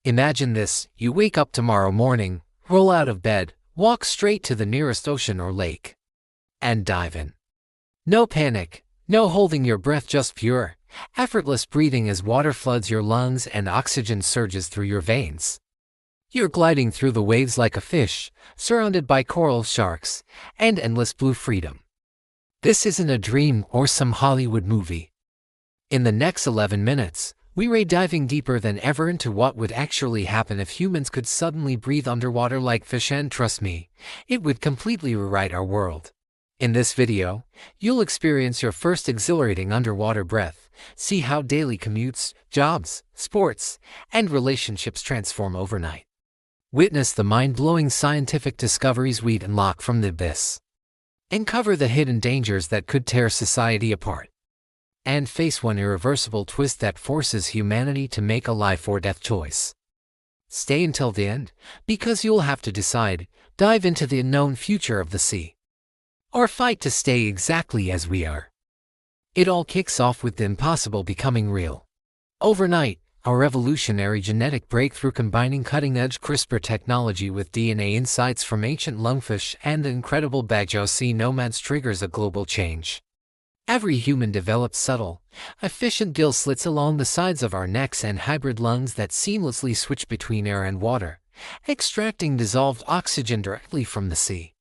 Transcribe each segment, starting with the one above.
Imagine this: you wake up tomorrow morning, roll out of bed, walk straight to the nearest ocean or lake, and dive in. No panic, no holding your breath, just pure, effortless breathing as water floods your lungs and oxygen surges through your veins. You're gliding through the waves like a fish, surrounded by coral, sharks, and endless blue freedom. This isn't a dream or some Hollywood movie. In the next 11 minutes, we're diving deeper than ever into what would actually happen if humans could suddenly breathe underwater like fish, and trust me, it would completely rewrite our world. In this video, you'll experience your first exhilarating underwater breath, see how daily commutes, jobs, sports, and relationships transform overnight. Witness the mind-blowing scientific discoveries we'd unlock from the abyss. Uncover the hidden dangers that could tear society apart. And face one irreversible twist that forces humanity to make a life-or-death choice. Stay until the end, because you'll have to decide: dive into the unknown future of the sea, or fight to stay exactly as we are. It all kicks off with the impossible becoming real. Overnight, our revolutionary genetic breakthrough, combining cutting-edge CRISPR technology with DNA insights from ancient lungfish and the incredible Bajo sea nomads, triggers a global change. Every human develops subtle, efficient gill slits along the sides of our necks and hybrid lungs that seamlessly switch between air and water, extracting dissolved oxygen directly from the sea.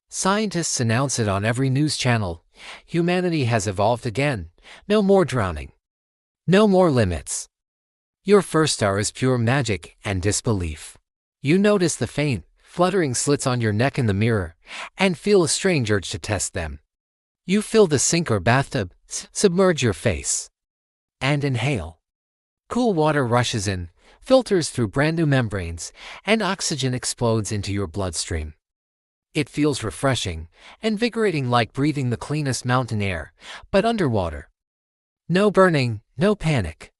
Scientists announce it on every news channel: humanity has evolved again, no more drowning. No more limits. Your first hour is pure magic and disbelief. You notice the faint, fluttering slits on your neck in the mirror, and feel a strange urge to test them. You fill the sink or bathtub, submerge your face, and inhale. Cool water rushes in, filters through brand new membranes, and oxygen explodes into your bloodstream. It feels refreshing, invigorating, like breathing the cleanest mountain air, but underwater. No burning, no panic.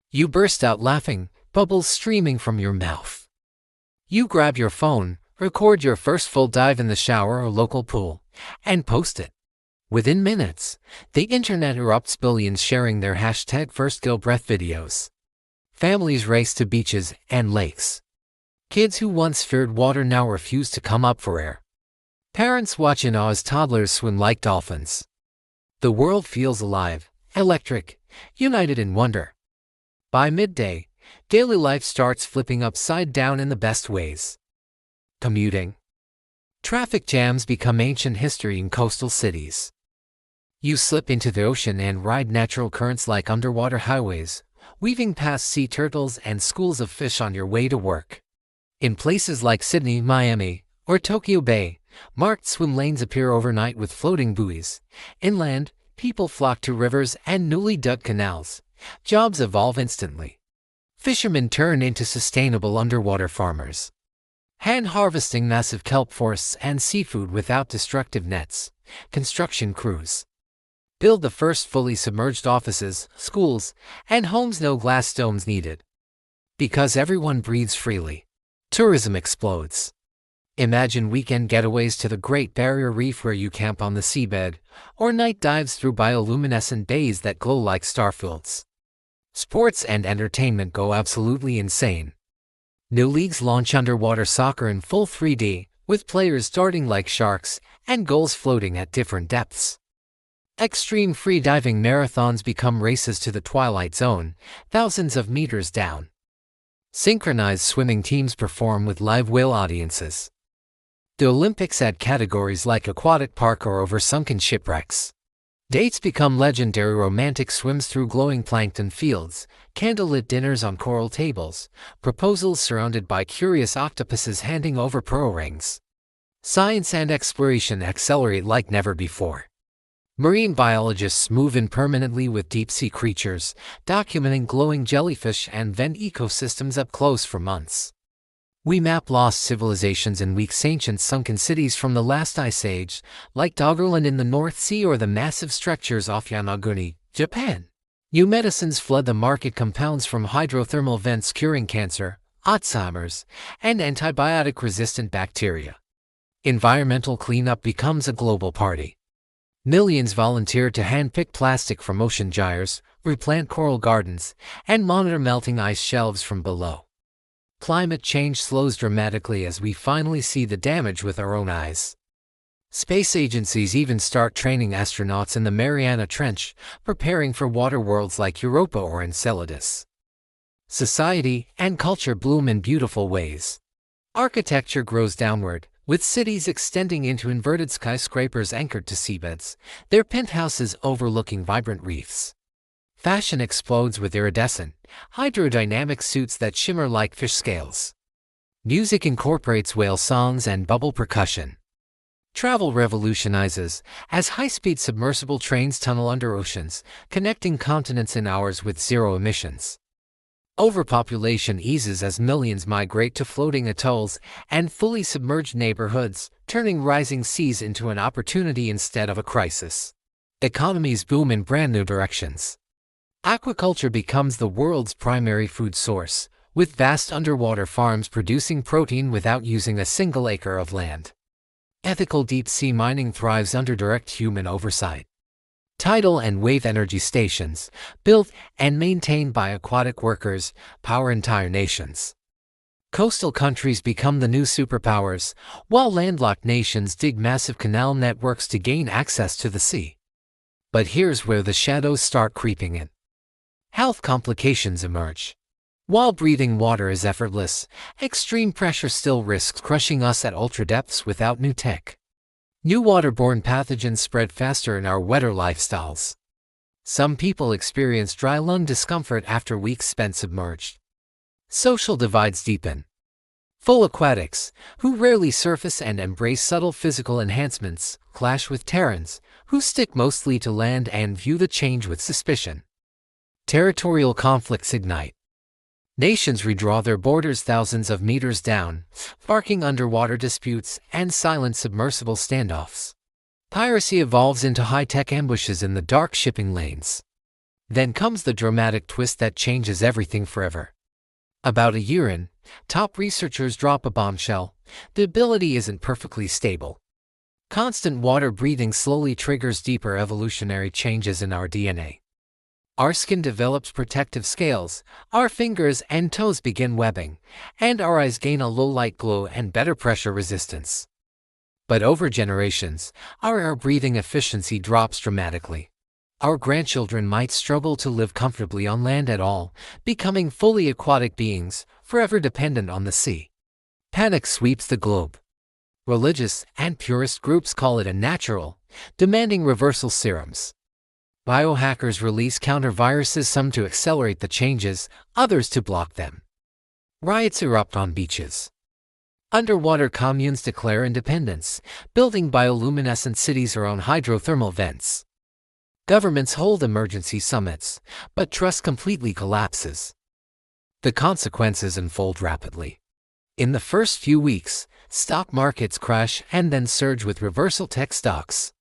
You burst out laughing, bubbles streaming from your mouth. You grab your phone, record your first full dive in the shower or local pool, and post it. Within minutes, the internet erupts, billions sharing their #FirstGillBreath videos. Families race to beaches and lakes. Kids who once feared water now refuse to come up for air. Parents watch in awe as toddlers swim like dolphins. The world feels alive, electric, united in wonder. By midday, daily life starts flipping upside down in the best ways. Commuting. Traffic jams become ancient history in coastal cities. You slip into the ocean and ride natural currents like underwater highways, weaving past sea turtles and schools of fish on your way to work. In places like Sydney, Miami, or Tokyo Bay, marked swim lanes appear overnight with floating buoys. Inland, people flock to rivers and newly dug canals. Jobs evolve instantly. Fishermen turn into sustainable underwater farmers, hand harvesting massive kelp forests and seafood without destructive nets. Construction crews build the first fully submerged offices, schools, and homes, no glass domes needed. Because everyone breathes freely, tourism explodes. Imagine weekend getaways to the Great Barrier Reef where you camp on the seabed, or night dives through bioluminescent bays that glow like starfields. Sports and entertainment go absolutely insane. New leagues launch: underwater soccer in full 3D, with players darting like sharks and goals floating at different depths. Extreme free diving marathons become races to the twilight zone, thousands of meters down. Synchronized swimming teams perform with live whale audiences. The Olympics add categories like aquatic park or over sunken shipwrecks. Dates become legendary: romantic swims through glowing plankton fields, candlelit dinners on coral tables, proposals surrounded by curious octopuses handing over pearl rings. Science and exploration accelerate like never before. Marine biologists move in permanently with deep-sea creatures, documenting glowing jellyfish and vent ecosystems up close for months. We map lost civilizations in weeks: ancient sunken cities from the last ice age, like Doggerland in the North Sea or the massive structures off Yonaguni, Japan. New medicines flood the market: compounds from hydrothermal vents curing cancer, Alzheimer's, and antibiotic-resistant bacteria. Environmental cleanup becomes a global party. Millions volunteer to hand-pick plastic from ocean gyres, replant coral gardens, and monitor melting ice shelves from below. Climate change slows dramatically as we finally see the damage with our own eyes. Space agencies even start training astronauts in the Mariana Trench, preparing for water worlds like Europa or Enceladus. Society and culture bloom in beautiful ways. Architecture grows downward, with cities extending into inverted skyscrapers anchored to seabeds, their penthouses overlooking vibrant reefs. Fashion explodes with iridescent, hydrodynamic suits that shimmer like fish scales. Music incorporates whale songs and bubble percussion. Travel revolutionizes, as high-speed submersible trains tunnel under oceans, connecting continents in hours with zero emissions. Overpopulation eases as millions migrate to floating atolls and fully submerged neighborhoods, turning rising seas into an opportunity instead of a crisis. Economies boom in brand new directions. Aquaculture becomes the world's primary food source, with vast underwater farms producing protein without using a single acre of land. Ethical deep-sea mining thrives under direct human oversight. Tidal and wave energy stations, built and maintained by aquatic workers, power entire nations. Coastal countries become the new superpowers, while landlocked nations dig massive canal networks to gain access to the sea. But here's where the shadows start creeping in. Health complications emerge. While breathing water is effortless, extreme pressure still risks crushing us at ultra depths without new tech. New waterborne pathogens spread faster in our wetter lifestyles. Some people experience dry lung discomfort after weeks spent submerged. Social divides deepen. Full aquatics, who rarely surface and embrace subtle physical enhancements, clash with terrans, who stick mostly to land and view the change with suspicion. Territorial conflicts ignite. Nations redraw their borders thousands of meters down, sparking underwater disputes and silent submersible standoffs. Piracy evolves into high-tech ambushes in the dark shipping lanes. Then comes the dramatic twist that changes everything forever. About a year in, top researchers drop a bombshell: the ability isn't perfectly stable. Constant water breathing slowly triggers deeper evolutionary changes in our DNA. Our skin develops protective scales, our fingers and toes begin webbing, and our eyes gain a low-light glow and better pressure resistance. But over generations, our air breathing efficiency drops dramatically. Our grandchildren might struggle to live comfortably on land at all, becoming fully aquatic beings, forever dependent on the sea. Panic sweeps the globe. Religious and purist groups call it unnatural, demanding reversal serums. Biohackers release counter-viruses, some to accelerate the changes, others to block them. Riots erupt on beaches. Underwater communes declare independence, building bioluminescent cities around hydrothermal vents. Governments hold emergency summits, but trust completely collapses. The consequences unfold rapidly. In the first few weeks, stock markets crash and then surge with reversal tech stocks.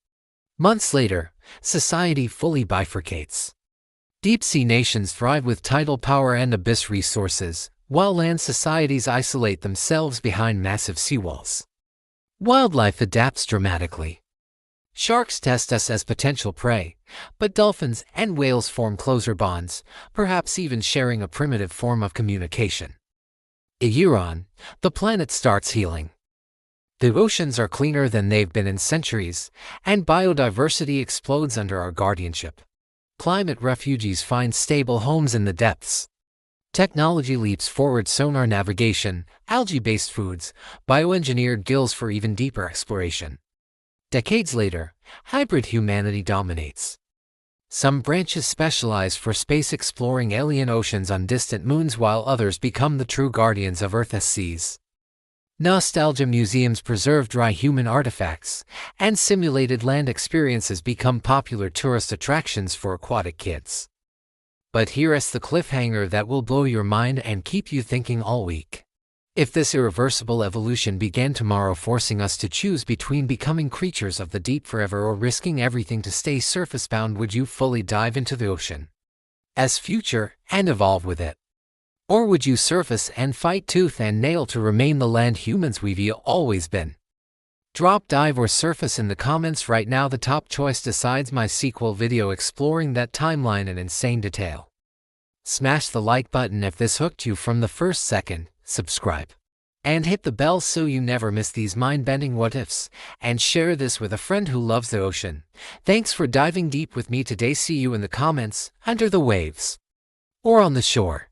Months later, society fully bifurcates. Deep-sea nations thrive with tidal power and abyss resources, while land societies isolate themselves behind massive seawalls. Wildlife adapts dramatically. Sharks test us as potential prey, but dolphins and whales form closer bonds, perhaps even sharing a primitive form of communication. A year on, the planet starts healing. The oceans are cleaner than they've been in centuries, and biodiversity explodes under our guardianship. Climate refugees find stable homes in the depths. Technology leaps forward: sonar navigation, algae-based foods, bioengineered gills for even deeper exploration. Decades later, hybrid humanity dominates. Some branches specialize for space, exploring alien oceans on distant moons, while others become the true guardians of Earth's seas. Nostalgia museums preserve dry human artifacts, and simulated land experiences become popular tourist attractions for aquatic kids. But here's the cliffhanger that will blow your mind and keep you thinking all week. If this irreversible evolution began tomorrow, forcing us to choose between becoming creatures of the deep forever or risking everything to stay surface-bound, would you fully dive into the ocean as future and evolve with it? Or would you surface and fight tooth and nail to remain the land humans we've always been? Drop, dive, or surface in the comments right now. The top choice decides. My sequel video exploring that timeline in insane detail. Smash the like button if this hooked you from the first second. subscribe, and hit the bell so you never miss these mind-bending what-ifs, and share this with a friend who loves the ocean. Thanks for diving deep with me today. See you in the comments, under the waves, or on the shore.